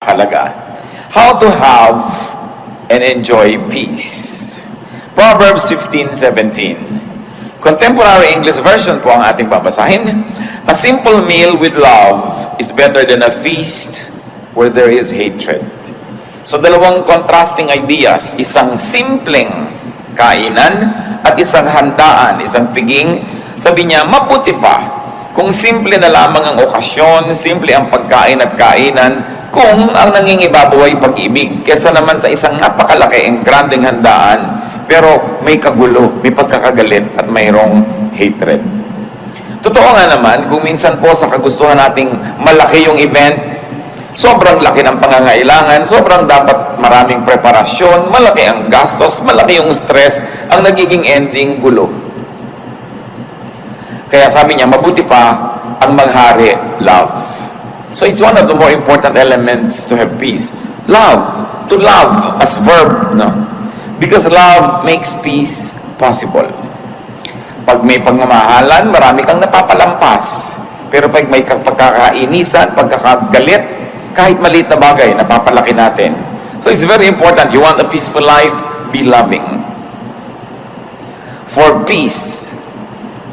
halaga. How to have and enjoy peace. Proverbs 15:17. Contemporary English version po ang ating babasahin. A simple meal with love is better than a feast where there is hatred. So dalawang contrasting ideas, isang simpleng kainan at isang handaan, isang piging. Sabi niya, mabuti pa kung simple na lamang ang okasyon, simple ang pagkain at kainan, kung ang nangingibabaw ay pag-ibig, kesa naman sa isang napakalaki ang granding handaan, pero may kagulo, may pagkakagalit at mayroong hatred. Totoo nga naman, kung minsan po sa kagustuhan nating malaki yung event, sobrang laki ng pangangailangan, sobrang dapat maraming preparasyon, malaki ang gastos, malaki yung stress, ang nagiging ending gulo. Kaya sabi niya, mabuti pa ang maghari, love. So it's one of the more important elements to have peace. Love. To love as verb, no? Because love makes peace possible. Pag may pagmamahalan, marami kang napapalampas. Pero pag may pagkakainisan, pagkakagalit, kahit maliit na bagay, napapalaki natin. So it's very important. You want a peaceful life, be loving. For peace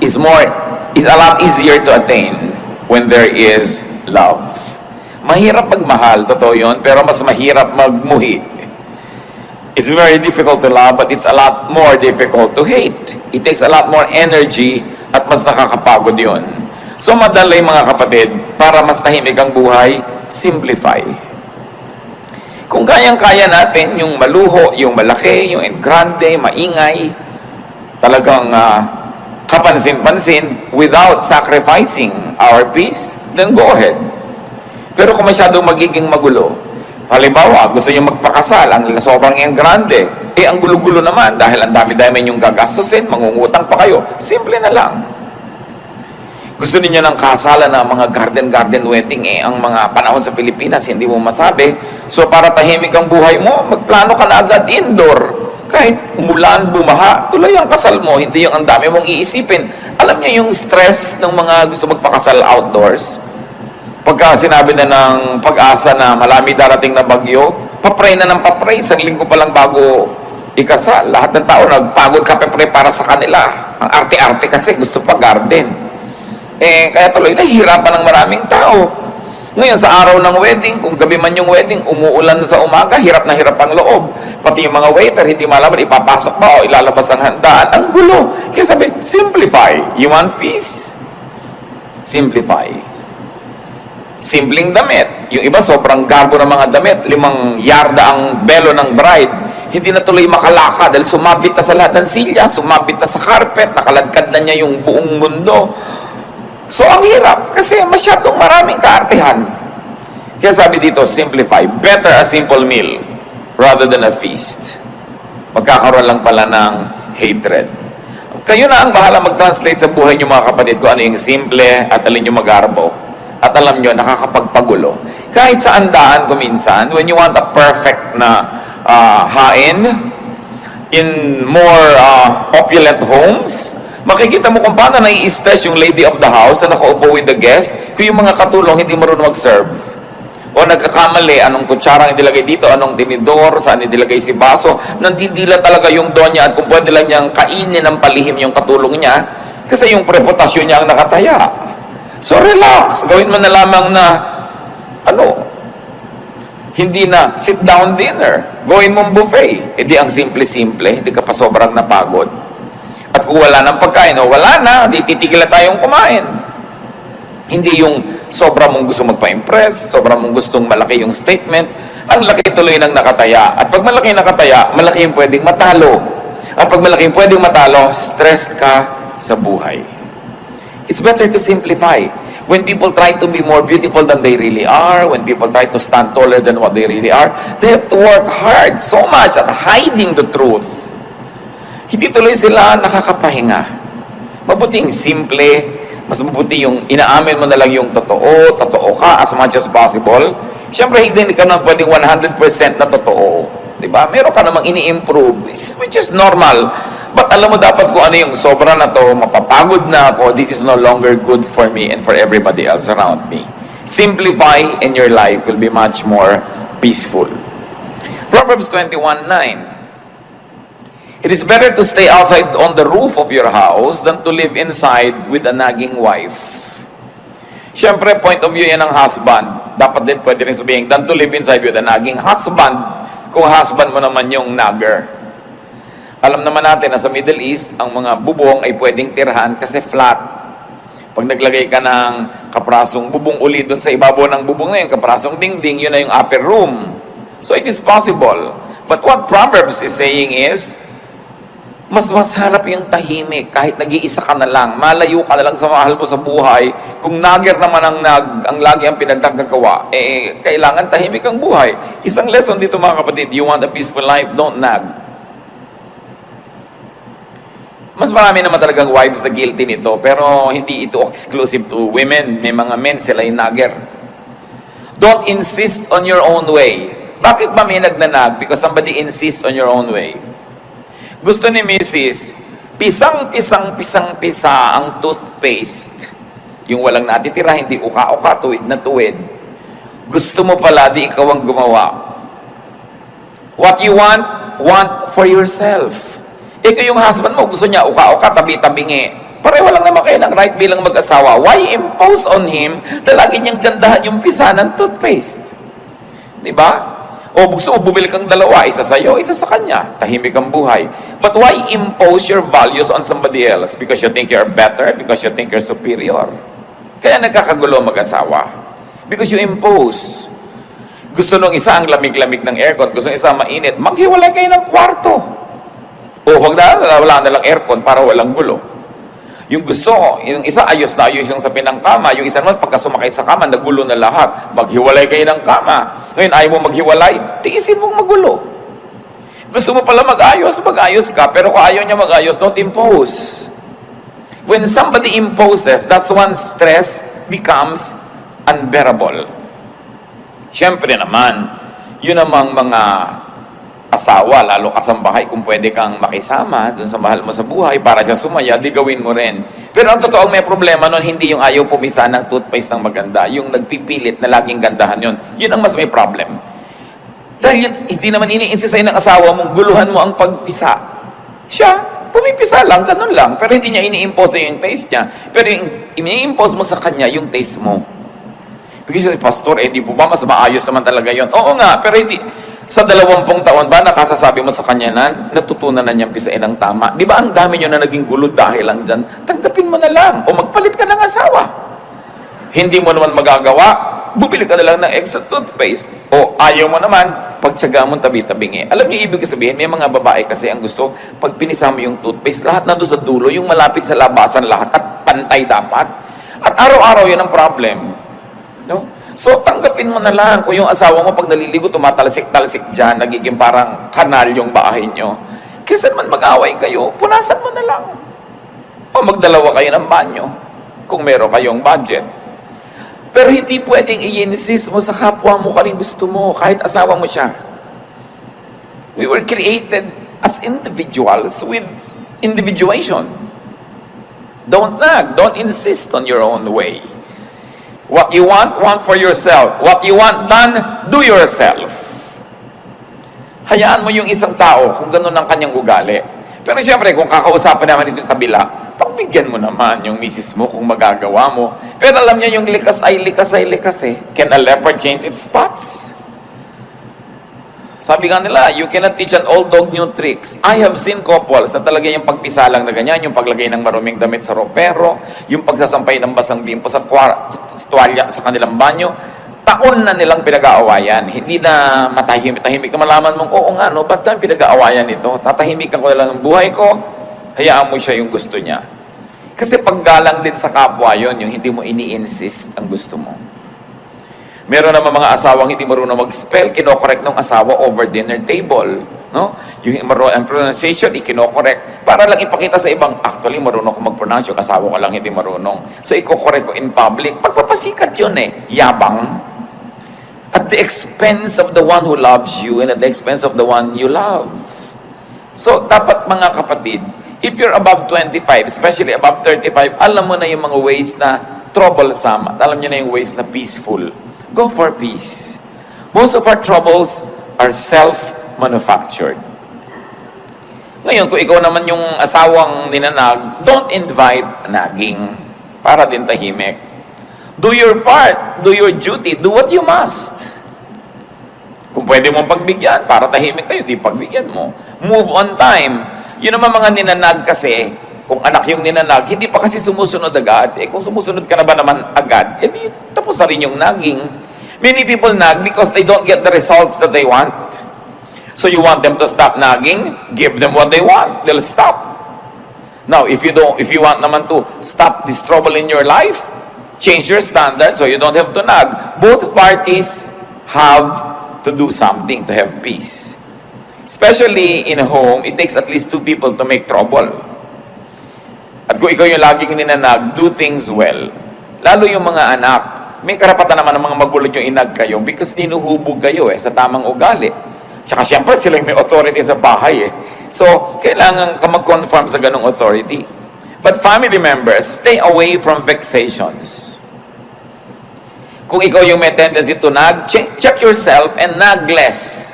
is a lot easier to attain when there is love. Mahirap magmahal, totoo yun, pero mas mahirap magmuhi. It's very difficult to love, but it's a lot more difficult to hate. It takes a lot more energy at mas nakakapagod yun. So madalay mga kapatid, para mas tahimik ang buhay, simplify. Kung kayang-kaya natin yung maluho, yung malaki, yung grande, maingay, talagang kapansin-pansin without sacrificing our peace, then go ahead. Pero kung masyadong magiging magulo, halimbawa, gusto nyo magpakasal, ang sobrang grande, ang gulo-gulo naman, dahil ang dami-dami nyong gagastusin, mangungutang pa kayo, simple na lang. Gusto niyo ng kasalan na mga garden wedding, ang mga panahon sa Pilipinas, hindi mo masabi. So para tahimik ang buhay mo, magplano ka na agad indoor. Kahit umulan, bumaha, tuloy ang kasal mo, hindi yung ang dami mong iisipin. Alam niyo yung stress ng mga gusto magpakasal outdoors? Pagka sinabi na ng Pag-asa na malami darating na bagyo, papray na ng papray, isang linggo pa lang bago ikasal. Lahat ng tao nagpagod ka papray para sa kanila. Ang arte-arte kasi gusto pa garden. Kaya tuloy nahihirapan ng maraming tao. Ngayon, sa araw ng wedding, kung gabi man yung wedding, umuulan sa umaga, hirap na hirap ang loob. Pati yung mga waiter, hindi malaman, ipapasok ba o ilalabas ang handaan. Ang gulo. Kaya sabi, simplify. You want peace? Simplify. Simpleng damit. Yung iba, sobrang garbo ng mga damit. 5 yarda ang belo ng bride. Hindi na tuloy makalaka dahil sumabit na sa lahat ng silya, sumabit na sa carpet, nakaladkad na niya yung buong mundo. So, ang hirap kasi masyadong maraming kaartehan. Kaya sabi dito, simplify. Better a simple meal rather than a feast. Magkakaroon lang pala ng hatred. Kayo na ang bahala mag-translate sa buhay niyo mga kapatid kung ano yung simple at alin yung magarbo. At alam nyo, nakakapagpagulo. Kahit sa andaan ko minsan, when you want a perfect na hain in more opulent homes, makikita mo kung paano nai-stress yung lady of the house na nakaupo with the guest kung yung mga katulong hindi marunong mag-serve. O nagkakamali, anong kutsarang inilagay dito, anong tinidor, saan inilagay si baso, nandidila talaga yung donya at kung pwede lang niyang kainin ng palihim yung katulong niya kasi yung reputasyon niya ang nakataya. So relax, gawin mo na lamang na hindi na sit down dinner, gawin mong buffet. Di ang simple-simple, hindi ka pa sobrang napagod. At kung wala ng pagkain, wala na, di titigil na tayong kumain. Hindi yung sobra mong gusto magpa-impress, sobra mong gustong malaki yung statement, ang laki tuloy ng nakataya. At pag malaki nakataya, malaki yung pwedeng matalo. At pag malaki yung pwedeng matalo, stressed ka sa buhay. It's better to simplify. When people try to be more beautiful than they really are, when people try to stand taller than what they really are, they have to work hard so much at hiding the truth. Hindi tuloy sila nakakapahinga. Mabuting simple, mas mabuti yung inaamin mo na lang yung totoo ka as much as possible. Siyempre, hindi ka na pwedeng 100% na totoo. Diba? Meron ka namang ini-improve, which is normal. But alam mo dapat kung ano yung sobra na to, mapapagod na ako, this is no longer good for me and for everybody else around me. Simplify and your life will be much more peaceful. Proverbs 21:9. It is better to stay outside on the roof of your house than to live inside with a nagging wife. Siyempre, point of view yan ng husband. Dapat din pwede rin sabihin, than to live inside with a nagging husband, kung husband mo naman yung nagger. Alam naman natin na sa Middle East, ang mga bubong ay pwedeng tirhan kasi flat. Pag naglagay ka ng kaprasong bubong uli doon sa ibabaw ng bubong na yun, kaprasong dingding, yun na yung upper room. So it is possible. But what Proverbs is saying is, mas harap yung tahimik, kahit nag-iisa ka na lang, malayo ka na lang sa mahal mo sa buhay. Kung nagger naman ang lagi ang pinagkagawa, kailangan tahimik ang buhay. Isang lesson dito mga kapatid, you want a peaceful life, don't nag. Mas marami naman talagang wives na guilty nito, pero hindi ito exclusive to women. May mga men, sila yung nagger. Don't insist on your own way. Bakit ba may nagnanag? Because somebody insists on your own way. Gusto ni Mrs. Pisang-pisa ang toothpaste. Yung walang natitira, hindi uka-uka, tuwid na tuwid. Gusto mo pala, di ikaw ang gumawa. What you want for yourself. Ikaw yung husband mo, gusto niya uka-uka, tabi-tabingi. Pareho lang naman kayo ng right bilang mag-asawa. Why impose on him na lagi niyang gandahan yung pisa ng toothpaste? Diba? O gusto mo, bumili kang dalawa, isa sa'yo, isa sa kanya. Tahimik ang buhay. But why impose your values on somebody else? Because you think you're better? Because you think you're superior? Kaya nagkakagulo mag-asawa. Because you impose. Gusto nung isa ang lamig-lamig ng aircon, gusto nung isa mainit, maghiwalay kayo ng kwarto. O wala na lang aircon para walang gulo. Yung gusto, yung isa ayos na ayos yung sapin ng kama, yung isa naman pagka sumakay sa kama, nagulo na lahat. Maghiwalay kayo ng kama. Ngayon, ayaw mo maghiwalay, tiisin mong magulo. Gusto mo pala mag-ayos ka, pero kung ayaw niya mag-ayos, don't impose. When somebody imposes, that's when stress becomes unbearable. Siyempre naman, yun namang mga asawa, lalo kasambahay, kung pwede kang makisama dun sa mahal mo sa buhay para siya sumaya, di gawin mo rin. Pero ang totoo, may problema nun, hindi yung ayaw pumisa ng toothpaste ng maganda, yung nagpipilit na laging gandahan yun. Yun ang mas may problem. Dahil yun, hindi naman ini-insist sa'yo ng asawa mong guluhan mo ang pagpisa. Siya, pumipisa lang, ganun lang. Pero hindi niya ini-impose sa'yo yung taste niya. Pero yung ini-impose mo sa kanya yung taste mo. Because pastor, di po ba mas maayos naman talaga yun? Oo nga, pero hindi. Sa 20 taon ba, nakasasabi mo sa kanya na natutunan na niyang pisain ang tama? Di ba ang dami niyo na naging gulo dahil lang dyan? Tanggapin mo na lang o magpalit ka ng asawa. Hindi mo naman magagawa, bubili ka na lang ng extra toothpaste. O ayaw mo naman, pagtsaga mo tabi-tabingi. Alam niyo ibig sabihin, may mga babae kasi ang gusto, pag pinisa mo yung toothpaste, lahat na doon sa dulo, yung malapit sa labasan lahat at pantay dapat. At araw-araw yan ang problem. No? So, tanggapin mo na lang. Kung yung asawa mo, pag naliligo, tumatalsik-talsik dyan, nagiging parang kanal yung bahay nyo. Kesa naman mag-away kayo, punasan mo na lang. O magdalawa kayo ng banyo, kung meron kayong budget. Pero hindi pwedeng i-insist mo sa kapwa mo kung anong gusto mo, kahit asawa mo siya. We were created as individuals with individuation. Don't nag, don't insist on your own way. What you want for yourself. What you want done, do yourself. Hayaan mo yung isang tao kung gano'n ang kanyang ugali. Pero siyempre, kung kakausapin naman ito yung kabila, pagbigyan mo naman yung misis mo kung magagawa mo. Pero alam niya yung likas ay likas eh. Can a leopard change its spots? Sabi nga nila, you cannot teach an old dog new tricks. I have seen couples na talaga yung pagpisalang na ganyan, yung paglagay ng maruming damit sa ropero, yung pagsasampay ng basang bimpo sa tuwalya sa kanilang banyo, taon na nilang pinag-aawayan. Hindi na matahimik na malaman mong, oo nga, no, ba't tayo pinag-aawayan ito? Tatahimikan ko na lang ng buhay ko, hayaan mo siya yung gusto niya. Kasi paggalang din sa kapwa yon, yung hindi mo ini-insist ang gusto mo. Meron naman mga asawang hindi marunong mag-spell, kinokorek ng asawa over dinner table. No? Yung pronunciation, ikinokorek. Para lang ipakita sa ibang, actually, marunong ko mag-pronounce, yung asawa ko lang hindi marunong. So, ikokorek ko in public. Pagpapasikat yun yabang. At the expense of the one who loves you and at the expense of the one you love. So, dapat mga kapatid, if you're above 25, especially above 35, alam mo na yung mga ways na troublesome. At alam nyo na yung ways na peaceful. Go for peace. Most of our troubles are self-manufactured. Ngayon, kung ikaw naman yung asawang ninanag, don't invite nagging para din tahimik. Do your part, do your duty, do what you must. Kung pwede mong pagbigyan, para tahimik kayo, di pagbigyan mo. Move on time. Yun naman mga ninanag kasi, kung anak yung ninanag, hindi pa kasi sumusunod agad. Kung sumusunod ka na ba naman agad, di tapos na rin yung nagging. Many people nag because they don't get the results that they want. So you want them to stop nagging, give them what they want, they'll stop. Now, if you want naman to stop this trouble in your life, change your standards so you don't have to nag. Both parties have to do something to have peace. Especially in a home, it takes at least 2 people to make trouble. At kung ikaw yung laging ninanag, do things well. Lalo yung mga anak, may karapatan naman ng mga magulang yung inag kayo because inuhubog kayo sa tamang ugali. Tsaka siyempre sila yung may authority sa bahay So, kailangan ka mag-conform sa ganong authority. But family members, stay away from vexations. Kung ikaw yung may tendency to nag, check yourself and nag less.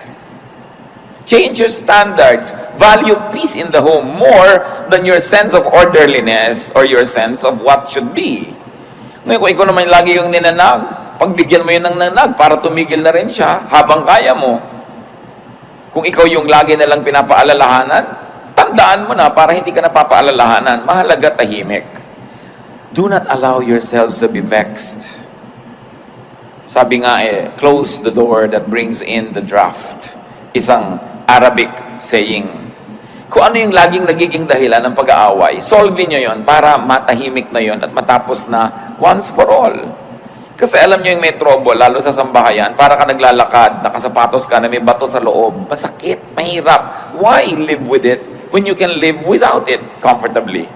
Change your standards. Value peace in the home more than your sense of orderliness or your sense of what should be. Ngayon, kung ikaw naman lagi yung ninanag, pagbigyan mo yun ng nanag para tumigil na rin siya habang kaya mo. Kung ikaw yung lagi nalang pinapaalalahanan, tandaan mo na para hindi ka napapaalalahanan. Mahalaga tahimik. Do not allow yourselves to be vexed. Sabi nga close the door that brings in the draft. Isang Arabic saying. Kung ano yung laging nagiging dahilan ng pag-aaway, solve nyo yon para matahimik na yon at matapos na once for all. Kasi alam nyo yung may trouble, lalo sa sambahayan, para ka naglalakad, nakasapatos ka na may bato sa loob. Masakit, mahirap. Why live with it when you can live without it comfortably?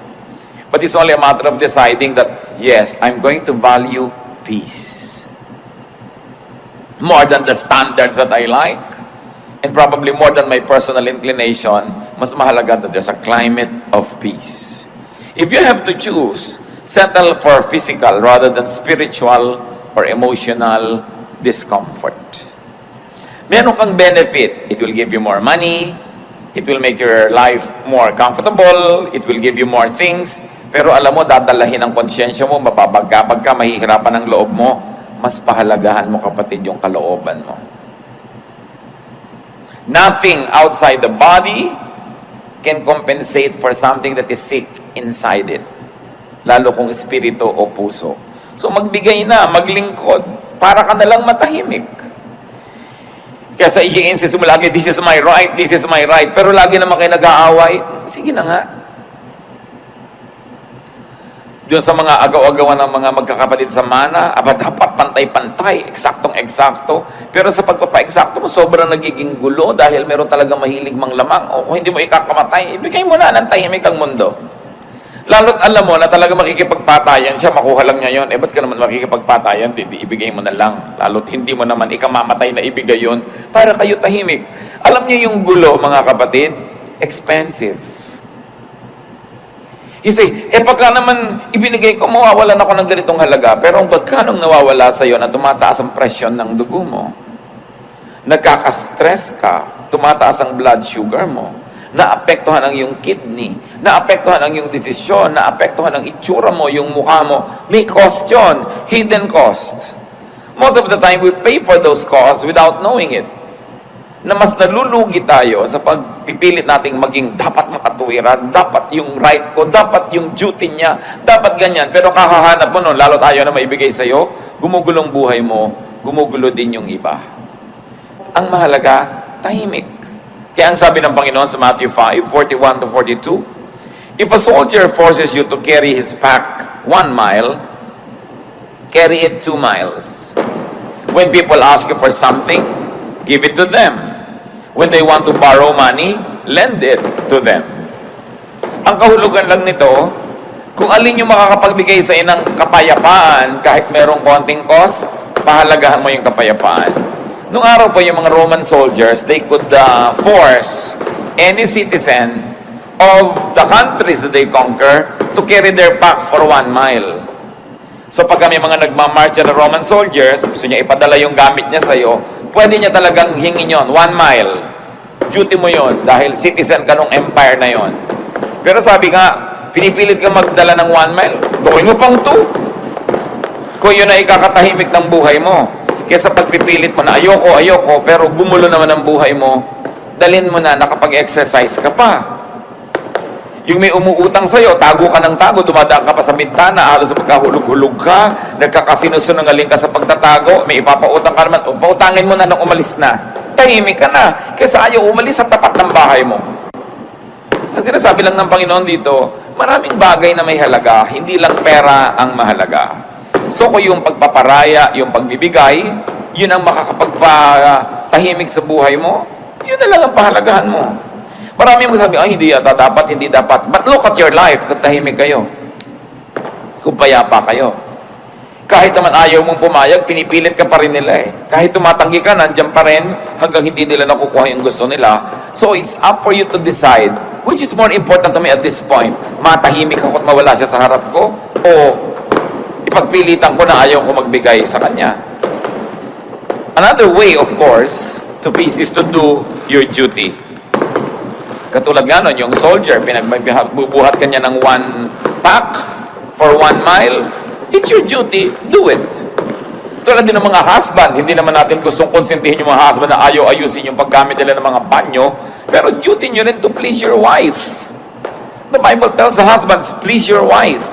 But it's only a matter of deciding that, yes, I'm going to value peace. More than the standards that I like, and probably more than my personal inclination, mas mahalaga that there's a climate of peace. If you have to choose, settle for physical rather than spiritual or emotional discomfort. Meron kang benefit. It will give you more money. It will make your life more comfortable. It will give you more things. Pero alam mo, dadalahin ang konsyensya mo, mapapagkapag ka, mahihirapan ang loob mo, mas pahalagahan mo, kapatid, yung kalooban mo. Nothing outside the body can compensate for something that is sick inside it. Lalo kung espiritu o puso. So magbigay na, maglingkod, para ka nalang matahimik. Kaya sa i-insist mo lagi, this is my right, this is my right. Pero lagi naman kayo nag-aaway, sige na nga. Doon sa mga agaw-agawan ng mga magkakapatid sa mana, dapat pantay-pantay, eksaktong-eksakto. Pero sa pagpapa-eksakto mo, sobrang nagiging gulo dahil meron talaga mahilig mang lamang. O kung hindi mo ikakamatay, ibigay mo na ng tahimik ang mundo. Lalo't alam mo na talaga makikipagpatayan siya, makuha lang niya yun. Ba't ka naman makikipagpatayan? Ibigay mo na lang. Lalo't hindi mo naman ikamamatay na ibigay yun para kayo tahimik. Alam niyo yung gulo, mga kapatid, expensive. You say, pagka naman ibinigay ko, mawawalan ako ng ganitong halaga. Pero ang pagkanong nawawala sa iyo na tumataas ang presyon ng dugo mo, nagkaka-stress ka, tumataas ang blood sugar mo, naapektuhan ang iyong kidney, naapektuhan ang iyong desisyon, naapektuhan ang itsura mo, yung mukha mo. May cost yun, hidden cost. Most of the time, we pay for those costs without knowing it. Na mas nalulugi tayo sa pagpipilit nating maging dapat makatuwiran, dapat yung right ko, dapat yung duty niya, dapat ganyan. Pero kakahanap mo nun, lalo tayo na maibigay sa'yo, gumugulong buhay mo, gumugulo din yung iba. Ang mahalaga, tahimik. Kaya ang sabi ng Panginoon sa Matthew 5:41 to 42, if a soldier forces you to carry his pack 1 mile, carry it 2 miles. When people ask you for something, give it to them. When they want to borrow money, lend it to them. Ang kahulugan lang nito, kung alin yung makakapagbigay sa inang kapayapaan, kahit merong konting cost, pahalagahan mo yung kapayapaan. Nung araw pa yung mga Roman soldiers, they could force any citizen of the countries that they conquer to carry their pack for 1 mile. So pag kami mga nagmamarch na Roman soldiers, gusto niya ipadala yung gamit niya sa'yo, pwede niya talagang hingin yon, 1 mile. Duty mo yon dahil citizen ka ng empire na yon. Pero sabi nga, pinipilit ka magdala ng 1 mile, gawin mo pang 2. Kung yun ay ikakatahimik ng buhay mo, kesa pagpipilit mo na ayoko, pero gumulo naman ang buhay mo, dalin mo na nakapag-exercise ka pa. Yung may umuutang sa'yo, tago ka ng tago, dumadaan ka pa sa bintana, halos magkahulog-hulog ka, nagkakasinusunungaling ka sa pagtatago, may ipapautang ka naman, pautangin mo na nung umalis na. Tahimik ka na, kesa ayaw umalis sa tapat ng bahay mo. Ang sinasabi lang ng Panginoon dito, maraming bagay na may halaga, hindi lang pera ang mahalaga. So kung yung pagpaparaya, yung pagbibigay, yun ang makakapagpatahimik sa buhay mo, yun na lang ang pahalagahan mo. Marami mo sabi, ay hindi yata dapat, hindi dapat. But look at your life kung tahimik kayo. Kung payapa kayo. Kahit naman ayaw mong pumayag, pinipilit ka pa rin nila eh. Kahit tumatanggi ka, nandyan pa rin hanggang hindi nila nakukuha yung gusto nila. So it's up for you to decide which is more important to me at this point. Matahimik ako at mawala siya sa harap ko o ipagpilitan ko na ayaw ko magbigay sa kanya. Another way, of course, to peace is to do your duty. Katulad nga nun, yung soldier, bubuhat ka niya ng 1 pack for 1 mile. It's your duty, do it. Tulad din ng mga husband, hindi naman natin gustong konsentihin yung mga husband na ayaw ayusin yung paggamit nila ng mga banyo, pero duty nyo rin to please your wife. The Bible tells the husbands, please your wife.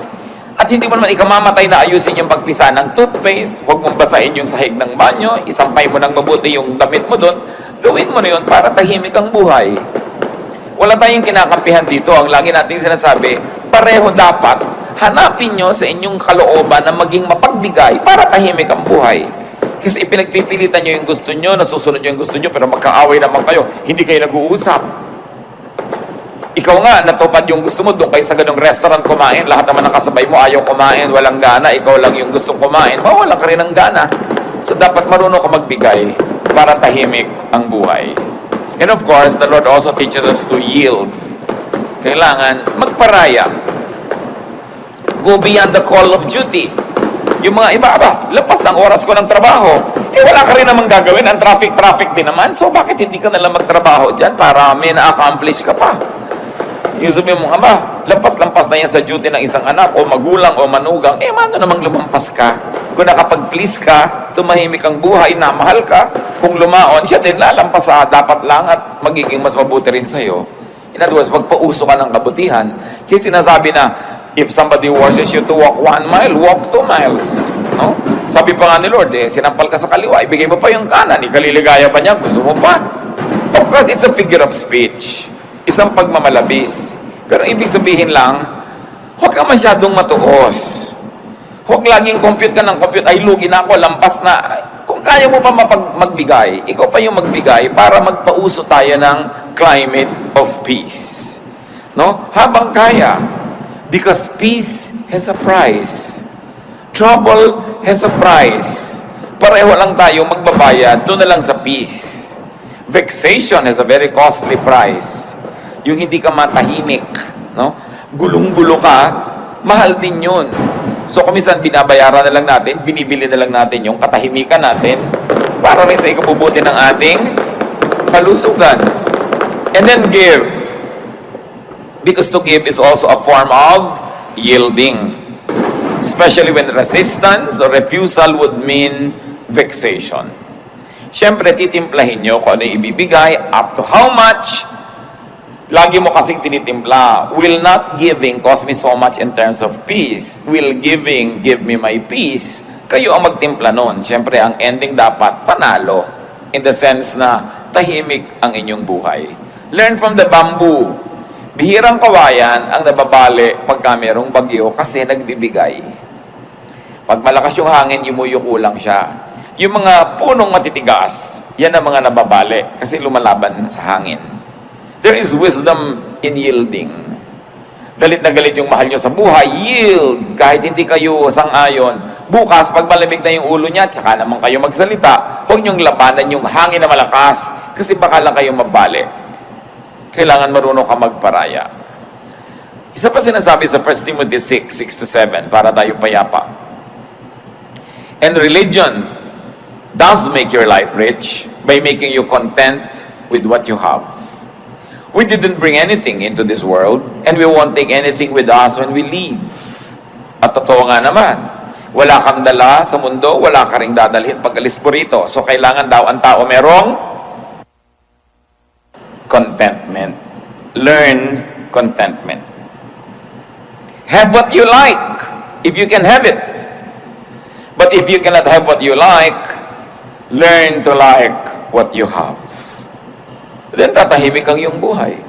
At hindi mo naman ikamamatay na ayusin yung pagpisa ng toothpaste, huwag mong basahin yung sahig ng banyo, isampay mo ng mabuti yung damit mo doon, gawin mo na yun para tahimik ang buhay. Wala tayong kinakampihan dito. Ang lagi nating sinasabi, pareho dapat hanapin nyo sa inyong kalooban na maging mapagbigay para tahimik ang buhay. Kasi ipinagpipilitan nyo yung gusto nyo, nasusunod nyo yung gusto nyo, pero magkaaway naman kayo, hindi kayo nag-uusap. Ikaw nga, natupad yung gusto mo, doon kayo sa ganong restaurant kumain, lahat naman ng kasabay mo ayaw kumain, walang gana, ikaw lang yung gustong kumain, mawalan ka rin ng gana. So dapat marunong ka magbigay para tahimik ang buhay. And of course, the Lord also teaches us to yield. Kailangan magparaya. Go beyond the call of duty. Yung mga iba, lapas ng oras ko ng trabaho. Wala ka rin namang gagawin. Ang traffic din naman. So, bakit hindi ka nalang magtrabaho dyan para may na-accomplish ka pa? Yung sabi mo, lampas-lampas na yan sa duty ng isang anak o magulang o manugang. Mano namang lumampas ka? Kung nakapag-please ka, tumahimik ang buhay, namahal ka, kung lumaon, siya din lalampas sa dapat lang at magiging mas mabuti rin sa'yo. In other words, magpauso ka ng kabutihan. Kaya sinasabi na, if somebody forces you to walk 1 mile, walk 2 miles. No? Sabi pa nga ni Lord, sinampal ka sa kaliwa, ibigay mo pa yung kanan, ikaliligaya pa niya, gusto mo pa. Of course, it's a figure of speech. Isang pagmamalabis. Pero ibig sabihin lang, huwag ka masyadong matuos. Huwag laging compute ka ng compute, ay lugi na ako, lampas na. Kung kaya mo pa magbigay, ikaw pa yung magbigay para magpauso tayo ng climate of peace. No? Habang kaya. Because peace has a price. Trouble has a price. Pareho lang tayo magbabayad, doon na lang sa peace. Vexation has a very costly price. Yung hindi ka matahimik, no? Gulong-gulo ka, mahal din yun. So, kuminsan binabayaran na lang natin, binibili na lang natin yung katahimikan natin para rin sa ikabubuti ng ating kalusugan. And then give. Because to give is also a form of yielding. Especially when resistance or refusal would mean vexation. Siyempre, titimplahin nyo kung ano yung ibibigay, up to how much. Lagi mo kasing tinitimpla, will not giving cause me so much in terms of peace? Will giving give me my peace? Kayo ang magtimpla nun. Siyempre, ang ending dapat panalo. In the sense na tahimik ang inyong buhay. Learn from the bamboo. Bihirang kawayan ang nababali pagka merong bagyo kasi nagbibigay. Pag malakas yung hangin, yumuyuko lang siya. Yung mga punong matitigas, yan ang mga nababali kasi lumalaban sa hangin. There is wisdom in yielding. Galit na galit yung mahal nyo sa buhay, yield. Kahit hindi kayo sang-ayon. Bukas, pag malamig na yung ulo niya, tsaka naman kayo magsalita, huwag nyong labanan yung hangin na malakas kasi baka lang kayo mabali. Kailangan marunong ka magparaya. Isa pa sinasabi sa 1 Timothy 6:6-7, para tayo payapa. And religion does make your life rich by making you content with what you have. We didn't bring anything into this world, and we won't take anything with us when we leave. At totoo nga naman, wala kang dala sa mundo, wala ka ring dadalhin pag alis mo rito. So kailangan daw ang tao merong contentment. Learn contentment. Have what you like, if you can have it. But if you cannot have what you like, learn to like what you have. Then tatahimik ang iyong buhay.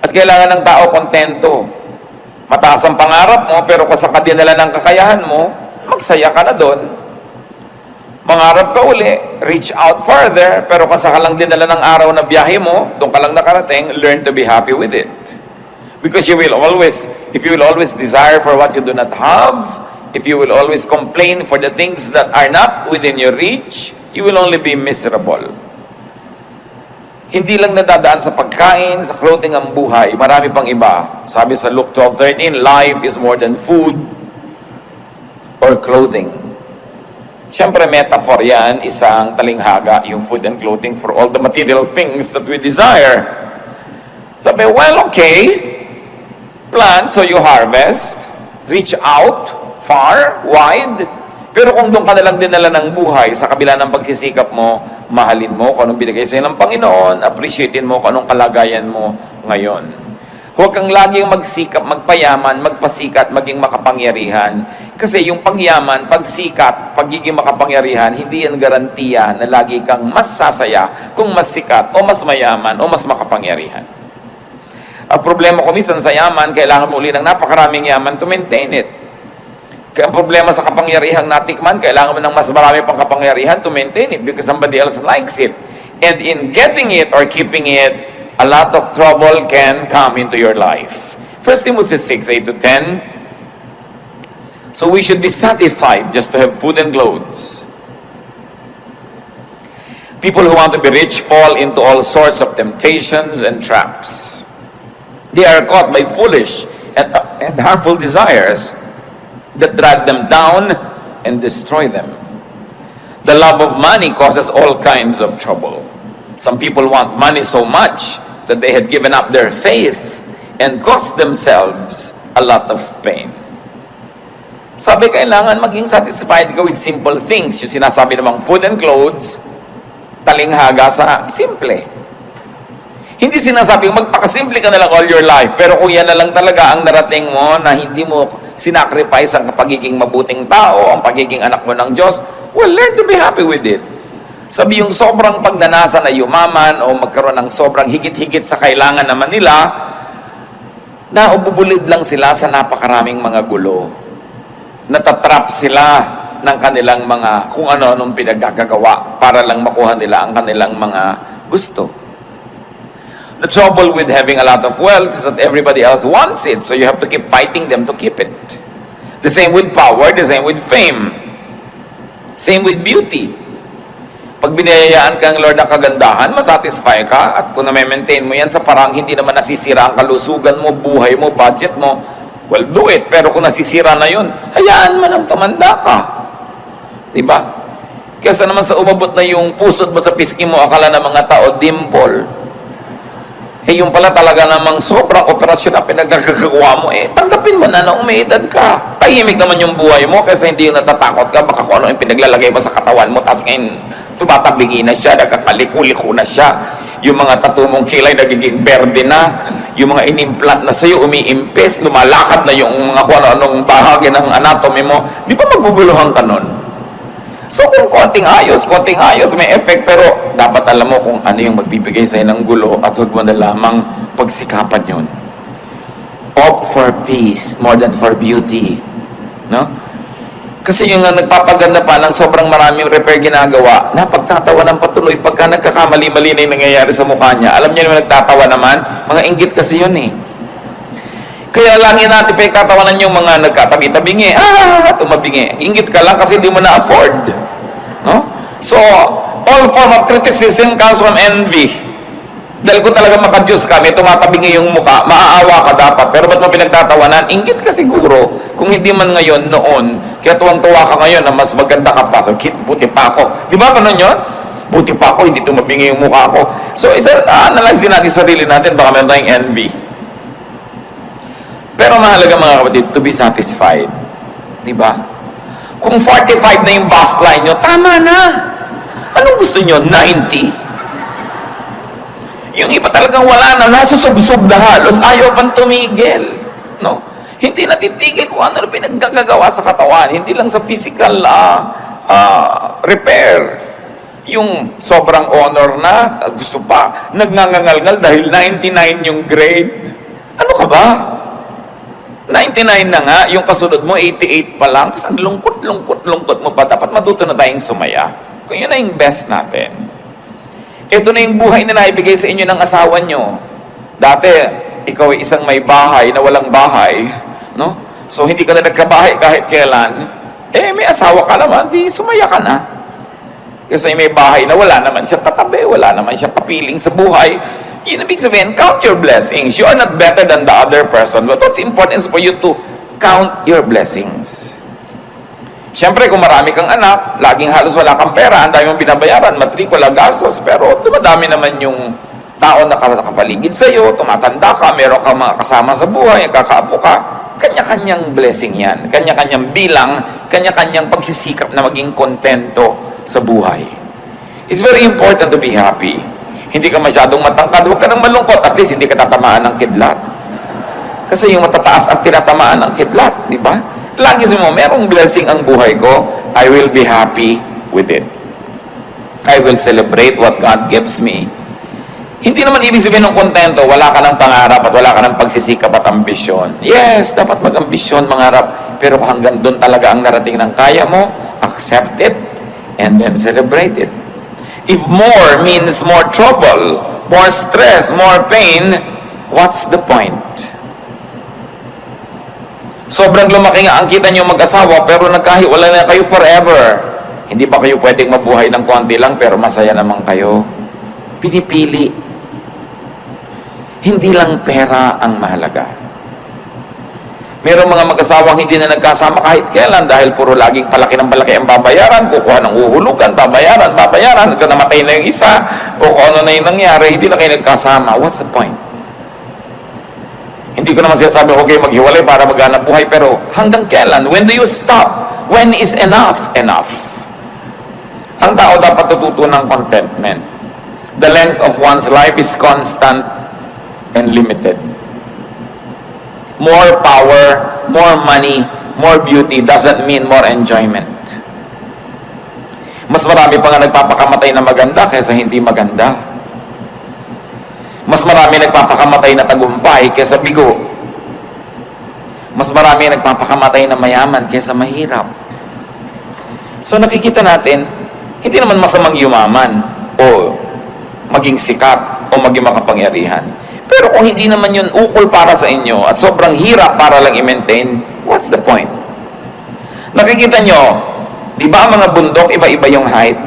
At kailangan ng tao kontento. Mataas ang pangarap mo, pero kung sa kadinala ng kakayahan mo, magsaya ka na doon. Mangarap ka uli, reach out further, pero kung sa lang dinala ng araw na biyahe mo, doon ka lang nakarating, learn to be happy with it. Because you will always, if you will always desire for what you do not have, if you will always complain for the things that are not within your reach, you will only be miserable. Hindi lang nadadaan sa pagkain, sa clothing ang buhay, marami pang iba. Sabi sa Luke 12:13, life is more than food or clothing. Siyempre, metaphor yan, isang talinghaga, yung food and clothing for all the material things that we desire. Sabi, well, okay, plant, so you harvest, reach out, far, wide, pero kung doon ka nalang dinala ng buhay, sa kabila ng pagsisikap mo, mahalin mo kung anong binigay sa'yo ng Panginoon, appreciatein mo kung anong kalagayan mo ngayon. Huwag kang laging magsikap, magpayaman, magpasikat, maging makapangyarihan. Kasi yung pagyaman, pagsikat, pagiging makapangyarihan, hindi yan garantiya na lagi kang mas sasaya kung mas sikat o mas mayaman o mas makapangyarihan. Ang problema ko minsan sa yaman, kailangan mo uli ng napakaraming yaman to maintain it. Kaya ang problema sa kapangyarihang natikman, kailangan mo ng mas marami pang kapangyarihan to maintain it because somebody else likes it. And in getting it or keeping it, a lot of trouble can come into your life. 1 Timothy 6:8-10. So we should be satisfied just to have food and clothes. People who want to be rich fall into all sorts of temptations and traps. They are caught by foolish and harmful desires that drag them down and destroy them. The love of money causes all kinds of trouble. Some people want money so much that they had given up their faith and cost themselves a lot of pain. Sabi, kailangan maging satisfied ka with simple things. Yung sinasabi namang food and clothes, talinghaga sa simple. Hindi sinasabi, magpakasimple ka na lang all your life, pero kung yan na lang talaga ang narating mo na hindi mo sinacrifice ang pagiging mabuting tao, ang pagiging anak mo ng Diyos, well, learn to be happy with it. Sabi, yung sobrang pagnanasa na yumaman o magkaroon ng sobrang higit-higit sa kailangan naman nila, naububulid lang sila sa napakaraming mga gulo. Natatrap sila ng kanilang mga kung ano-anong pinagkakagawa para lang makuha nila ang kanilang mga gusto. The trouble with having a lot of wealth is that everybody else wants it, so you have to keep fighting them to keep it. The same with power, the same with fame. Same with beauty. Pag binayayaan ka ng Lord ng kagandahan, masatisfy ka, at kung na-maintain mo yan sa parang hindi naman nasisira ang kalusugan mo, buhay mo, budget mo, well, do it. Pero kung nasisira na yun, hayaan mo nang tumanda ka. Diba? Kesa naman sa umabot na yung pusod mo sa pisngi mo, akala ng mga tao, dimple. Yung pala talaga namang sobrang operasyon na pinagkakagawa mo, tanggapin mo na may edad ka. Tahimik naman yung buhay mo kasi hindi yung natatakot ka, baka kung ano yung pinaglalagay mo sa katawan mo, tapos ngayon tumatablingi na siya, nagkakaliko-liko na siya. Yung mga tattoo mong kilay nagiging berde na, yung mga inimplant na sa'yo, umiimpes, lumalakad na yung mga kung ano-anong bahagi ng anatomy mo, di ba magbubuluhan ka nun? So kung konting ayos, may effect, pero dapat alam mo kung ano yung magbibigay sa'yo ng gulo at huwag mo na lamang pagsikapan yun. Opt for peace more than for beauty. No? Kasi yung nagpapaganda pa ng sobrang maraming repair ginagawa, napagtatawa ng patuloy pagka nagkakamali-mali na yung nangyayari sa mukha niya. Alam niyo naman nagtatawa naman, mga inggit kasi yun eh. Kaya lang yun natin pinagtatawanan yung mga nagkatabi-tabingi. Tumabingi. Inggit ka lang kasi hindi mo na-afford. No? So, all form of criticism comes from envy. Dahil kung talaga makadyos ka, may tumatabingi yung muka, maaawa ka dapat. Pero ba't mo pinagtatawanan? Inggit ka siguro. Kung hindi man ngayon, noon, kaya tuwang-tuwa ka ngayon na mas maganda ka pa. So, buti pa ako. Di ba ganun yun? Buti pa ako, hindi tumabingi yung mukha ko. So, analyze din natin sarili natin, baka meron tayong envy. Pero mahalaga mga kapatid, to be satisfied. Di ba? Kung 45 na yung bust line nyo, tama na. Anong gusto nyo? 90? Yung iba talagang wala na, nasusubsob na halos, ayaw pang tumigil. No? Hindi natitigil kung ano na pinaggagawa sa katawan, hindi lang sa physical repair. Yung sobrang honor na, gusto pa, nagngangangalngal dahil 99 yung grade. Ano ka ba? 99 na nga, yung kasunod mo, 88 pa lang, tapos ang lungkot mo pa, dapat matuto na tayong sumaya. Kung yun na yung best natin. Ito na yung buhay na naibigay sa inyo ng asawa nyo. Dati, ikaw ay isang may bahay na walang bahay, no? So, hindi ka na nagkabahay kahit kailan. May asawa ka naman, di sumaya ka na. Kasi may bahay na wala naman siya katabi, wala naman siya kapiling sa buhay. Yun ibig sabihin, count your blessings. You are not better than the other person. But what's important is for you to count your blessings. Siyempre, kung marami kang anak, laging halos wala kang pera, ang dami mong binabayaran, matrikula, gastos, pero dumadami naman yung tao na nakapaligid sa'yo, tumatanda ka, meron kang mga kasama sa buhay, kakaapo ka, kanya-kanyang blessing yan, kanya-kanyang bilang, kanya-kanyang pagsisikap na maging kontento sa buhay. It's very important to be happy. Hindi ka masyadong matangkad, huwag ka nang malungkot, at least hindi ka tatamaan ng kidlat. Kasi yung matataas at tinatamaan ng kidlat, di ba? Lagi mo, merong blessing ang buhay ko, I will be happy with it. I will celebrate what God gives me. Hindi naman ibig sabihin ng kontento, wala ka ng pangarap at wala ka ng pagsisikap at ambisyon. Yes, dapat mag-ambisyon, mangarap, pero hanggang doon talaga ang narating ng kaya mo, accept it, and then celebrate it. If more means more trouble, more stress, more pain, what's the point? Sobrang lumaki nga ang kita niyo mag-asawa, pero nagkahiwalay na kayo forever. Hindi pa kayo pwedeng mabuhay ng konti lang, pero masaya naman kayo. Pinipili. Hindi lang pera ang mahalaga. Merong mga mag-asawang hindi na nagkasama kahit kailan dahil puro laging palaki ng palaki ang babayaran, kukuha ng uhulugan, babayaran, namatay na yung isa, o kung ano na yung nangyari, hindi na kayo nagkasama. What's the point? Hindi ko naman sinasabi, okay, maghiwalay para maghanap buhay, pero hanggang kailan? When do you stop? When is enough enough? Ang tao dapat tututo ng contentment. The length of one's life is constant and limited. More power, more money, more beauty doesn't mean more enjoyment. Mas marami pa nga nagpapakamatay na maganda kaysa hindi maganda. Mas marami nagpapakamatay na tagumpay kaysa bigo. Mas marami nagpapakamatay na mayaman kaysa mahirap. So nakikita natin, hindi naman masamang yumaman o maging sikat o maging makapangyarihan. Pero kung hindi naman yun ukol para sa inyo at sobrang hirap para lang i-maintain, what's the point? Nakikita nyo, di ba ang mga bundok, iba-iba yung height?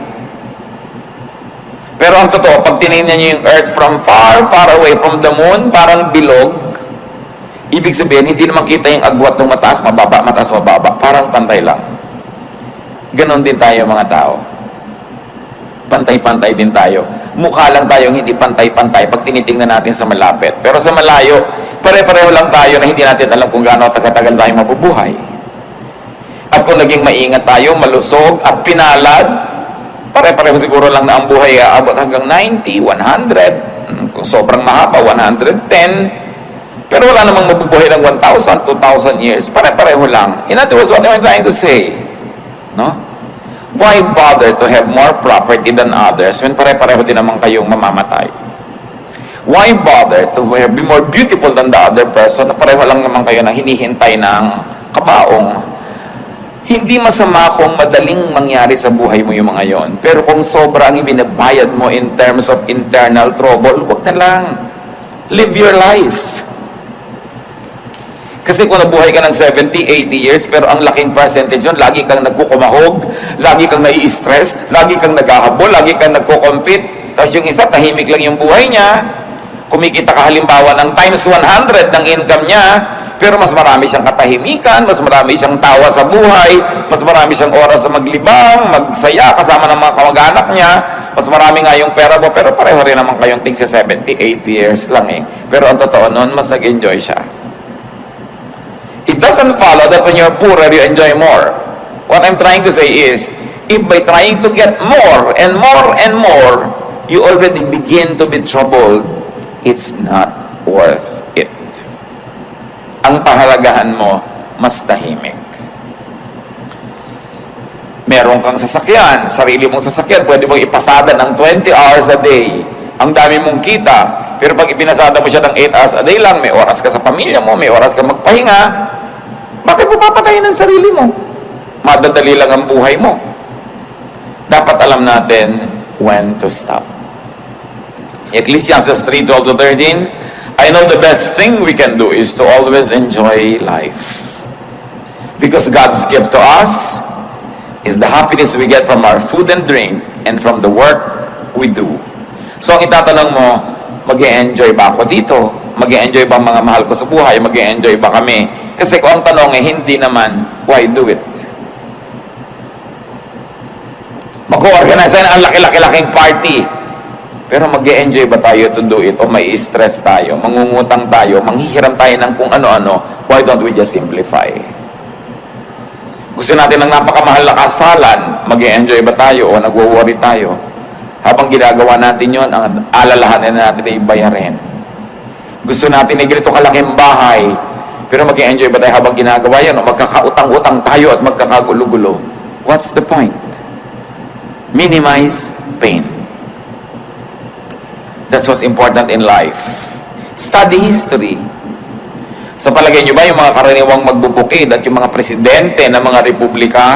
Pero ang totoo, pag tinignan nyo yung earth from far, far away from the moon, parang bilog, ibig sabihin, hindi naman kita yung agwat ng mataas, mababa, parang pantay lang. Ganon din tayo mga tao. Pantay-pantay din tayo. Mukha lang tayong hindi pantay-pantay pag tinitingnan natin sa malapit. Pero sa malayo, pare-pareho lang tayo na hindi natin alam kung gaano tagal-tagal tayo mabubuhay. At kung naging maingat tayo, malusog at pinalad, pare-pareho siguro lang na ang buhay aabot hanggang 90, 100, kung sobrang mahaba, 110. Pero wala namang mabubuhay ng 1,000, 2,000 years. Pare-pareho lang. In other words, what am I trying to say? No? Why bother to have more property than others when pare-pareho din naman kayong mamamatay? Why bother to be more beautiful than the other person na pareho lang naman kayo na hinihintay ng kabaong? Hindi masama kung madaling mangyari sa buhay mo yung mga yon. Pero kung sobrang ibinabayad mo in terms of internal trouble, wag na lang. Live your life. Kasi kung nabuhay ka ng 70, 80 years, pero ang laking percentage yun, lagi kang nagkukumahog, lagi kang nai-stress, lagi kang naghahabol, lagi kang nagkukompete, tapos yung isa, tahimik lang yung buhay niya, Kumikita ka halimbawa ng times 100 ng income niya, pero mas marami siyang katahimikan, mas marami siyang tawa sa buhay, mas marami siyang oras sa maglibang, magsaya kasama ng mga kamag-anak niya, mas marami nga yung pera mo, pero pareho rin naman kayong tingsi 70, 80 years lang eh. Pero ang totoo nun, mas nag-enjoy siya. It doesn't follow that when you're poorer, you enjoy more. What I'm trying to say is, if by trying to get more and more and more, you already begin to be troubled, it's not worth it. Ang pahalagahan mo, mas tahimik. Meron kang sasakyan, sarili mong sasakyan, pwede mong ipasada ng 20 hours a day. Ang dami mong kita, pero pag ipinasada mo siya ng 8 hours a day lang, may oras ka sa pamilya mo, may oras ka magpahinga, bakit mo papatayin ang sarili mo? Madadali lang ang buhay mo. Dapat alam natin when to stop. Ecclesiastes 3:12-13, I know the best thing we can do is to always enjoy life. Because God's gift to us is the happiness we get from our food and drink and from the work we do. So ang itatanong mo, mag-e-enjoy ba ako dito? Mag-e-enjoy ba ang mga mahal ko sa buhay? Mag-e-enjoy ba kami? Kasi kung ang tanong ay hindi naman, why do it? Mag-organize na ang laki-laki-laking party. Pero mag-e-enjoy ba tayo to do it? O may stress tayo, mangungutang tayo, manghihiram tayo ng kung ano-ano? Why don't we just simplify? Gusto natin ng napakamahal na kasalan, mag-e-enjoy ba tayo o nagwo-worry tayo? Habang ginagawa natin yon, ang alalahanin natin ay bayarin. Gusto natin ay ganito kalaking bahay, pero mag-e-enjoy ba tayo habang ginagawa yan o magkakautang-utang tayo at magkakagulo-gulo? What's the point? Minimize pain. That's what's important in life. Study history. Sa palagay nyo ba, yung mga karaniwang magbubukid at yung mga presidente ng mga republika,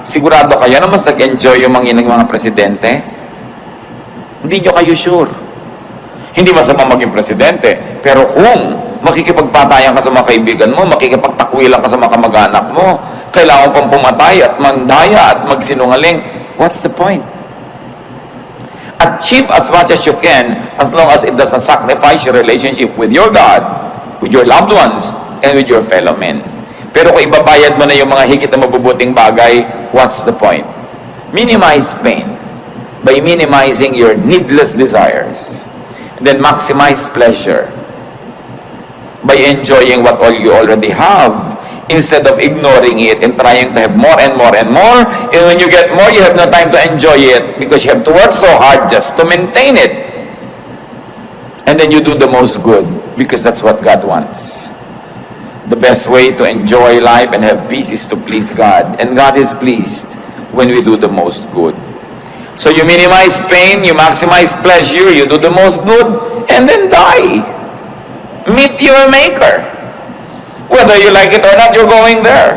sigurado kayo na mas nag-enjoy yung mga presidente? Hindi nyo kayo sure. Hindi masama maging presidente, pero kung makikipagpatayan ka sa mga kaibigan mo, makikipagtakwilan ka sa mga kamag-anak mo, kailangan pang pumatay at mandaya at magsinungaling, what's the point? Achieve as much as you can as long as it doesn't sacrifice your relationship with your God, with your loved ones, and with your fellow men. Pero kung ibabayad mo na yung mga higit na mabubuting bagay, what's the point? Minimize pain by minimizing your needless desires. And then maximize pleasure by enjoying what all you already have, instead of ignoring it and trying to have more and more and more. And when you get more, you have no time to enjoy it because you have to work so hard just to maintain it. And then you do the most good because that's what God wants. The best way to enjoy life and have peace is to please God. And God is pleased when we do the most good. So you minimize pain, you maximize pleasure, you do the most good, and then die. Meet your Maker. Whether you like it or not, you're going there.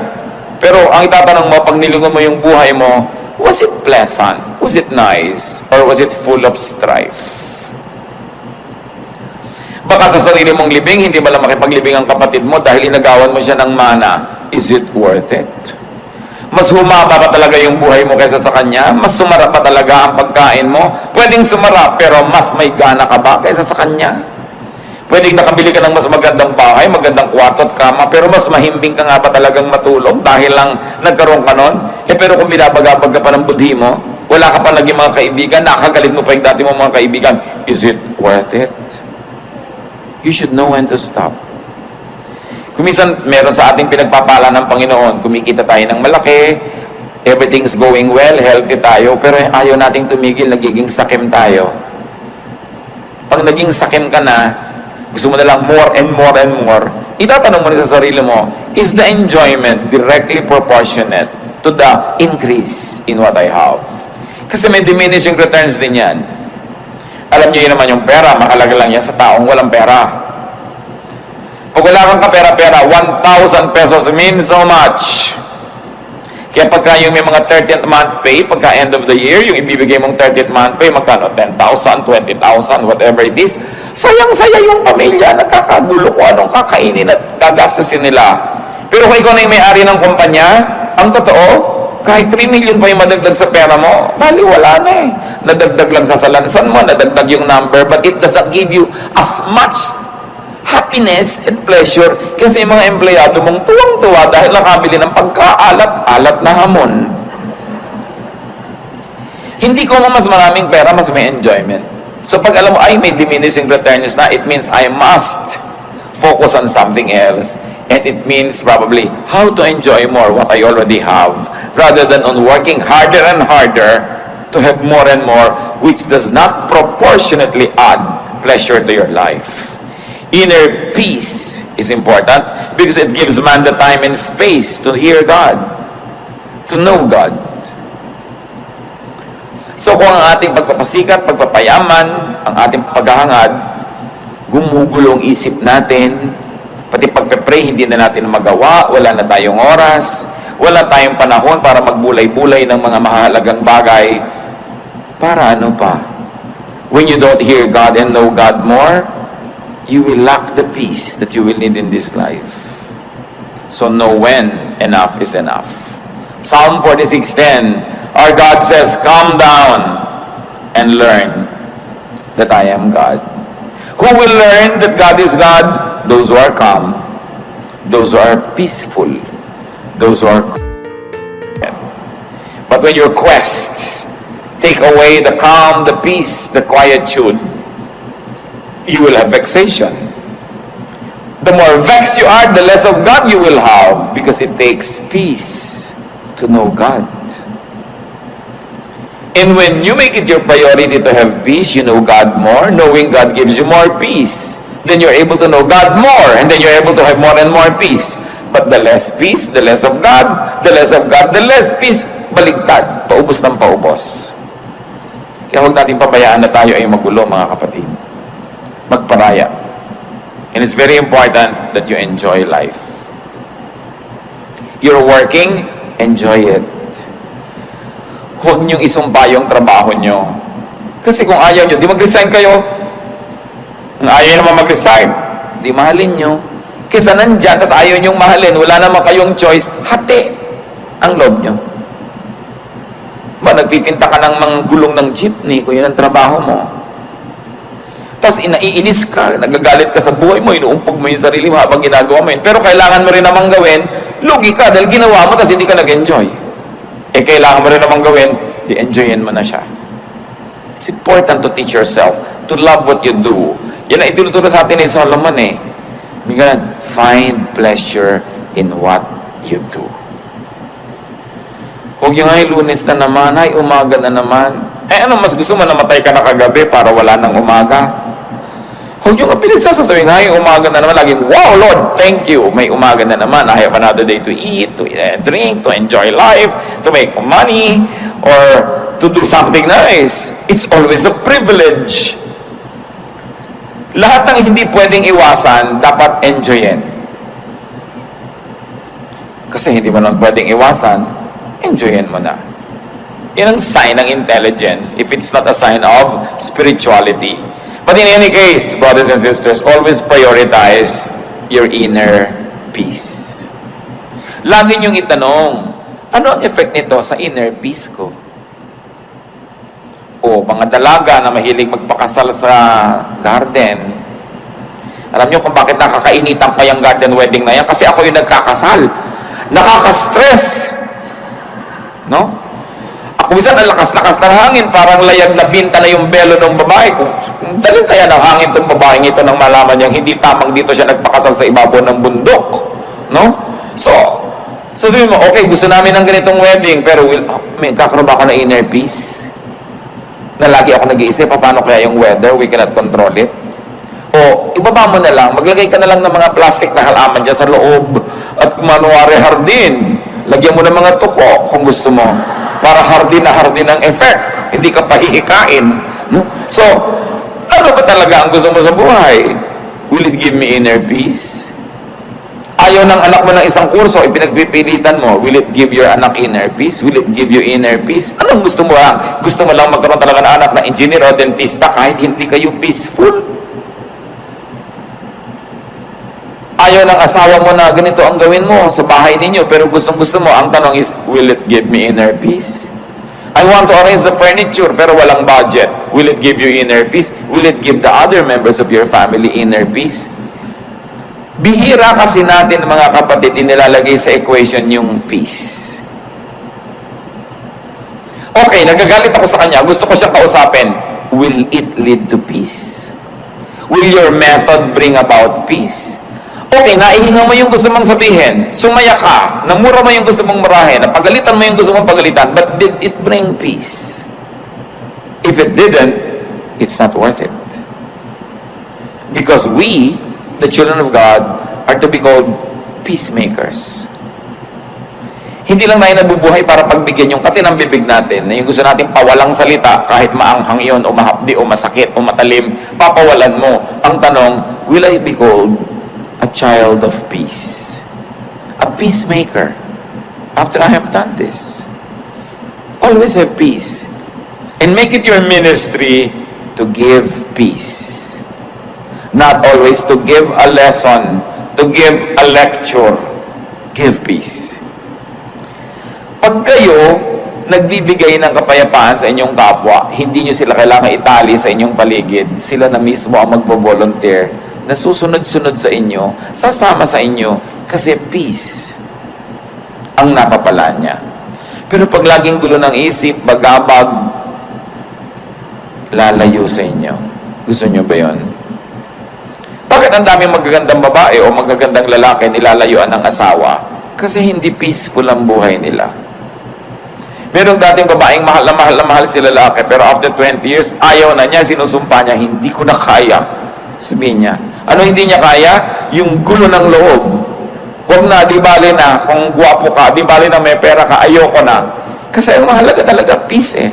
Pero ang itatanong mo, pag nilingon mo yung buhay mo, was it pleasant? Was it nice? Or was it full of strife? Baka sa sarili mong libing, hindi ba lang makipaglibing ang kapatid mo dahil inagawan mo siya ng mana? Is it worth it? Mas humaba pa talaga yung buhay mo kaysa sa kanya? Mas sumarap pa talaga ang pagkain mo? Pwedeng sumarap, pero mas may gana ka ba kaysa sa kanya? Pwedeng nakabili ka ng mas magandang bahay, magandang kwarto at kama, pero mas mahimbing ka nga pa talagang matulog dahil lang nagkaroon ka nun? Pero kung binabagabag ka pa ng budhi mo, wala ka pa naging mga kaibigan, nakagalit mo pa yung dati mo mga kaibigan, is it worth it? You should know when to stop. Kuminsan, meron sa ating pinagpapala ng Panginoon, kumikita tayo ng malaki, everything's going well, healthy tayo, pero ayaw nating tumigil, nagiging sakim tayo. Pag naging sakim ka na, gusto mo na lang more and more and more, itatanong mo na sa sarili mo, is the enjoyment directly proportionate to the increase in what I have? Kasi may diminishing returns din yan. Alam niyo yun naman yung pera, mahalaga lang yan sa taong walang pera. Pag wala kang kapera-pera, 1,000 pesos means so much. Kaya pagka yung may mga 30th month pay, pagka end of the year, yung ibibigay mong 30th month pay, magkano? 10,000, 20,000, whatever it is. Sayang-saya yung pamilya, nagkakagulo kung anong kakainin at gagastusin nila. Pero kung ikaw na yung may-ari ng kumpanya, ang totoo, kahit 3 million pa yung madagdag sa pera mo, bali wala na eh. Nadagdag lang sa salansan mo, nadagdag yung number, but it doesn't give you as much happiness and pleasure kasi yung mga empleyado mong tuwang-tuwa dahil nakabili ng pagkaalat-alat na hamon. Hindi ko mas maraming pera, mas may enjoyment. So pag alam mo, ay may diminishing returns na, it means I must focus on something else. And it means probably how to enjoy more what I already have rather than on working harder and harder to have more and more, which does not proportionately add pleasure to your life. Inner peace is important because it gives man the time and space to hear God, to know God. So kung ang ating pagpapasikat, pagpapayaman, ang ating paghahangad, gumugulong isip natin, pati pagpe-pray, hindi na natin magawa, wala na tayong oras, wala tayong panahon para magbulay-bulay ng mga mahalagang bagay. Para ano pa? When you don't hear God and know God more, you will lack the peace that you will need in this life. So know when enough is enough. Psalm 46:10, our God says, "Calm down and learn that I am God." Who will learn that God is God? Those who are calm, those who are peaceful, those who are quiet. But when your quests take away the calm, the peace, the quietude, you will have vexation. The more vexed you are, the less of God you will have, because it takes peace to know God. And when you make it your priority to have peace, you know God more. Knowing God gives you more peace. Then you're able to know God more, and then you're able to have more and more peace. But the less peace, the less of God, the less of God, the less peace, baligtad, paubos ng paubos. Kaya huwag natin pabayaan na tayo ay magulo, mga kapatid. Magparaya. And it's very important that you enjoy life. You're working, enjoy it. Huwag niyong isumpa yung trabaho niyo. Kasi kung ayaw niyo, di mag-resign kayo. Kung ayaw naman mag-resign, di mahalin nyo. Kesa nandyan, tas ayaw nyong mahalin, wala naman kayong choice, hati ang loob nyo. Ba, nagpipinta ka ng mga gulong ng jeepney, kung yun ang trabaho mo. Tas naiinis ka, nagagalit ka sa buhay mo, inuumpog mo yung sarili mo habang ginagawa mo yun. Pero kailangan mo rin namang gawin, lugi ka dahil ginawa mo, tas hindi ka nag-enjoy. Eh, kailangan mo rin namang gawin, di-enjoyin mo na siya. It's important to teach yourself to love what you do. Yan ang itinuturo sa atin ni Solomon eh. Find pleasure in what you do. Huwag yung ay Lunes na naman, ay umaga na naman. Eh ano, mas gusto mo namatay ka na kagabi para wala nang umaga? Huwag yung pinagsasasabi, ay umaga na naman, laging, wow Lord, thank you. May umaga na naman, I have another day to eat, to drink, to enjoy life, to make money, or to do something nice. It's always a privilege. Lahat ng hindi pwedeng iwasan, dapat enjoyin. Kasi hindi mo nang pwedeng iwasan, enjoyin mo na. Yan ang sign ng intelligence, if it's not a sign of spirituality. But in any case, brothers and sisters, always prioritize your inner peace. Lagi niyong itanong, ano ang effect nito sa inner peace ko? O mga dalaga na mahilig magpakasal sa garden. Alam niyo kung bakit nakakainitan pa yung garden wedding na yan? Kasi ako yung nagkakasal. Nakaka-stress. No? Ako minsan ang lakas-lakas ng hangin, parang layag na binta na yung belo ng babae. Kung dalhin kaya ng hangin itong babaeng ito nang malaman niyang hindi tamang dito siya nagpakasal sa ibabaw ng bundok. No? So sabihin mo, okay, gusto namin ng ganitong wedding, pero may kakaroon ba ako na inner peace? Na lagi ako nag-iisip, paano kaya yung weather, we cannot control it. O, ibaba mo na lang, maglagay ka na lang ng mga plastic na halaman dyan sa loob, at kumanuwari hardin, lagyan mo ng mga tuko kung gusto mo, para hardin na hardin ang effect, hindi ka pahihikain. No? So, ano ba talaga ang gusto mo sa buhay? Will it give me inner peace? Ayaw ng anak mo ng isang kurso, ipinagpipilitan mo, will it give your anak inner peace? Will it give you inner peace? Anong gusto mo lang? Gusto mo lang magkaroon talaga ng anak na engineer o dentista kahit hindi kayo peaceful? ayaw ng asawa mo na ganito ang gawin mo sa bahay ninyo, pero gustong-gusto mo, ang tanong is, will it give me inner peace? I want to arrange the furniture, pero walang budget. Will it give you inner peace? Will it give the other members of your family inner peace? Bihira kasi natin, mga kapatid, inilalagay sa equation yung peace. Okay, nagagalit ako sa kanya, gusto ko siyang kausapin. Will it lead to peace? Will your method bring about peace? Okay, naihinga mo yung gusto mong sabihin, sumaya ka, namura mo yung gusto mong murahin, napagalitan mo yung gusto mong pagalitan, but did it bring peace? If it didn't, it's not worth it. Because we, the children of God, are to be called peacemakers. Hindi lang tayo nabubuhay para pagbigyan yung katinang bibig natin, na yung gusto natin pawalang salita, kahit maanghang yun, o mahapdi, o masakit, o matalim, papawalan mo. Ang tanong, will I be called a child of peace? A peacemaker? After I have done this. Always have peace. And make it your ministry to give peace. Not always to give a lesson, to give a lecture. Give peace. Pag kayo nagbibigay ng kapayapaan sa inyong kapwa, hindi nyo sila kailangan itali sa inyong paligid. Sila na mismo ang magpo-volunteer na susunod-sunod sa inyo, sasama sa inyo, kasi peace ang napapala niya. Pero pag laging gulo ng isip, bagabag, lalayo sa inyo. Gusto nyo ba yun? Bakit ang daming magagandang babae o magagandang lalaki nilalayuan ng asawa? Kasi hindi peaceful ang buhay nila. Merong dating babaeng mahal na mahal si lalaki, pero after 20 years, ayaw na niya, sinusumpa niya, hindi ko na kaya. Sabihin niya, ano hindi niya kaya? Yung gulo ng loob. Huwag na, di bali na, kung guwapo ka, di bali na may pera ka, ayoko na. Kasi ang mahalaga talaga, peace eh.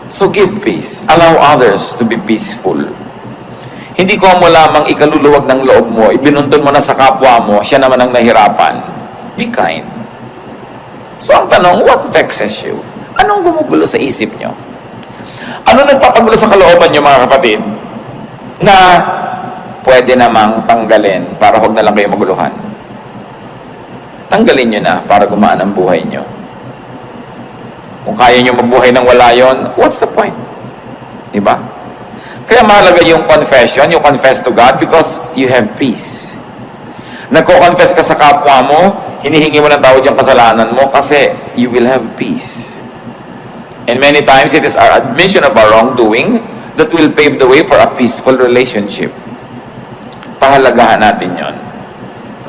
So give peace. Allow others to be peaceful. Hindi ko mo lamang ikaluluwag ng loob mo, ibinuntun mo na sa kapwa mo, siya naman ang nahirapan. Be kind. So ang tanong, what vexes you? Anong gumugulo sa isip nyo? Ano nagpapagulo sa kalooban nyo, mga kapatid, na pwede namang tanggalin para huwag na lang kayo maguluhan? Tanggalin nyo na para gumaan ang buhay nyo. Kung kaya nyo magbuhay ng wala yon, what's the point? Diba? Kaya mahalaga yung confession, you confess to God because you have peace. Nagko-confess ka sa kapwa mo, hinihingi mo ng tawad yung kasalanan mo kasi you will have peace. And many times, it is our admission of our wrongdoing that will pave the way for a peaceful relationship. Pahalagahan natin yon.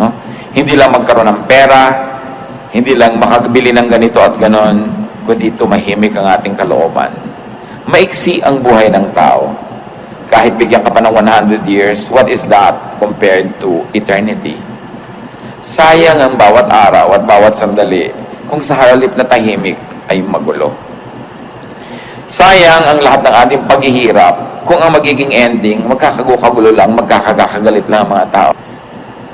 No? Hindi lang magkaroon ng pera, hindi lang makabili ng ganito at ganon, kundi tumahimik ang ating kalooban. Maiksi ang buhay ng tao. Kahit bigyan ka pa ng 100 years, what is that compared to eternity? Sayang ang bawat araw at bawat sandali kung sa halip na tahimik ay magulo. Sayang ang lahat ng ating paghihirap kung ang magiging ending, magkakagulo lang, magkakagalit lang ang mga tao.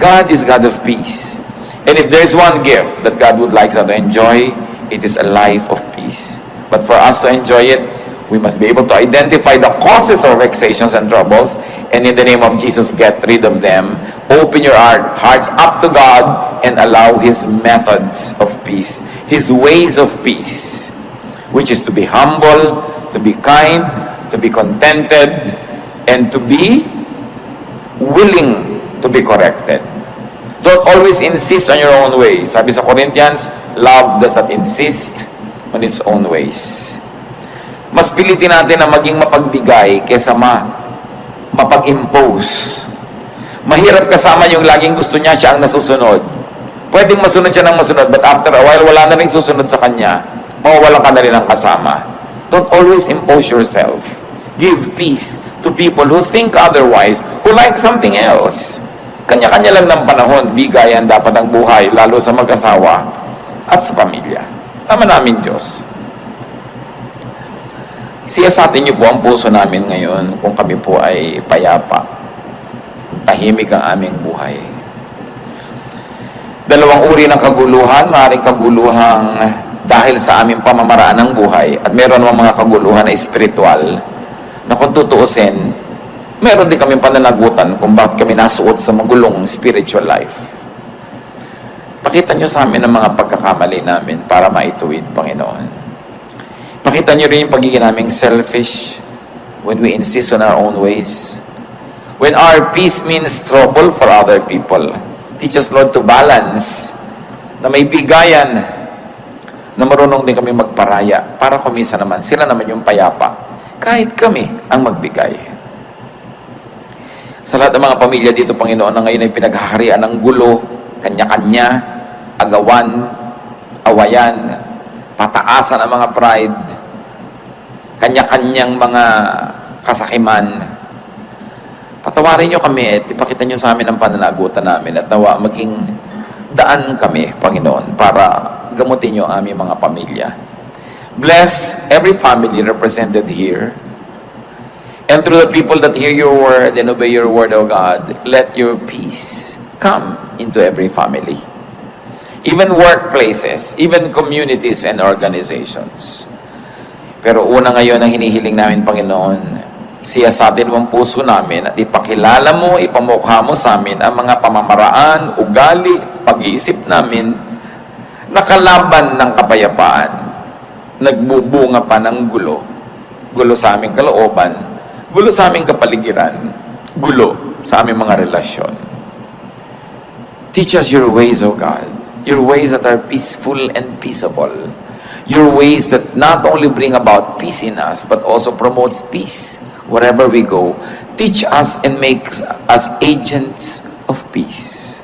God is God of peace. And if there's one gift that God would like us to enjoy, it is a life of peace. But for us to enjoy it, we must be able to identify the causes of vexations and troubles, and in the name of Jesus, get rid of them. Open your hearts up to God and allow His methods of peace, His ways of peace, which is to be humble, to be kind, to be contented, and to be willing to be corrected. Don't always insist on your own way. Sabi sa Corinthians, love does not insist on its own ways. Mas pilitin natin na maging mapagbigay kaysa mapag-impose. Mahirap kasama yung laging gusto niya, siya ang nasusunod. Pwedeng masunod siya ng masunod, but after a while, wala na rin susunod sa kanya. Mawawalan ka na rin ang kasama. Don't always impose yourself. Give peace to people who think otherwise, who like something else. Kanya-kanya lang ng panahon, bigayan dapat ang buhay, lalo sa mag-asawa at sa pamilya. Tama namin, Diyos. Siyasatin niyo po ang puso namin ngayon kung kami po ay payapa. Tahimik ang aming buhay. Dalawang uri ng kaguluhan, maaaring kaguluhang dahil sa aming pamamaraan ng buhay, at meron mga kaguluhan na espiritual na kung tutuusin, meron din kami pananagutan kung bakit kami nasuot sa magulong spiritual life. Pakita nyo sa amin ang mga pagkakamali namin para maituwid, Panginoon. Pakita nyo rin yung pagiging naming selfish when we insist on our own ways. When our peace means trouble for other people. Teach us, Lord, to balance, na may bigayan, na marunong din kami magparaya para kumisa naman, sila naman yung payapa, kahit kami ang magbigay. Sa lahat ng mga pamilya dito, Panginoon, na ngayon ay pinaghaharian ng gulo, kanya-kanya, agawan, awayan, pataasan ang mga pride, kanya-kanyang mga kasakiman. Patawarin nyo kami at ipakita nyo sa amin ang pananagutan namin at nawa maging daan kami, Panginoon, para gamutin nyo ang aming mga pamilya. Bless every family represented here. And through the people that hear your word and obey your word, O God, let your peace come into every family. Even workplaces, even communities and organizations. Pero una ngayon ang hinihiling namin, Panginoon, siyasatin mo ang puso namin at ipakilala mo, ipamukha mo sa amin ang mga pamamaraan, ugali, pag-iisip namin na kalaban ng kapayapaan. Nagbubunga pa ng gulo. Gulo sa aming kalooban, gulo sa aming kapaligiran, gulo sa aming mga relasyon. Teach us your ways, O God. Your ways that are peaceful and peaceable. Your ways that not only bring about peace in us, but also promotes peace wherever we go. Teach us and make us agents of peace.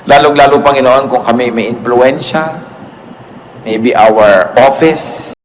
Lalong-lalo, Panginoon, kung kami may influensya, maybe our office,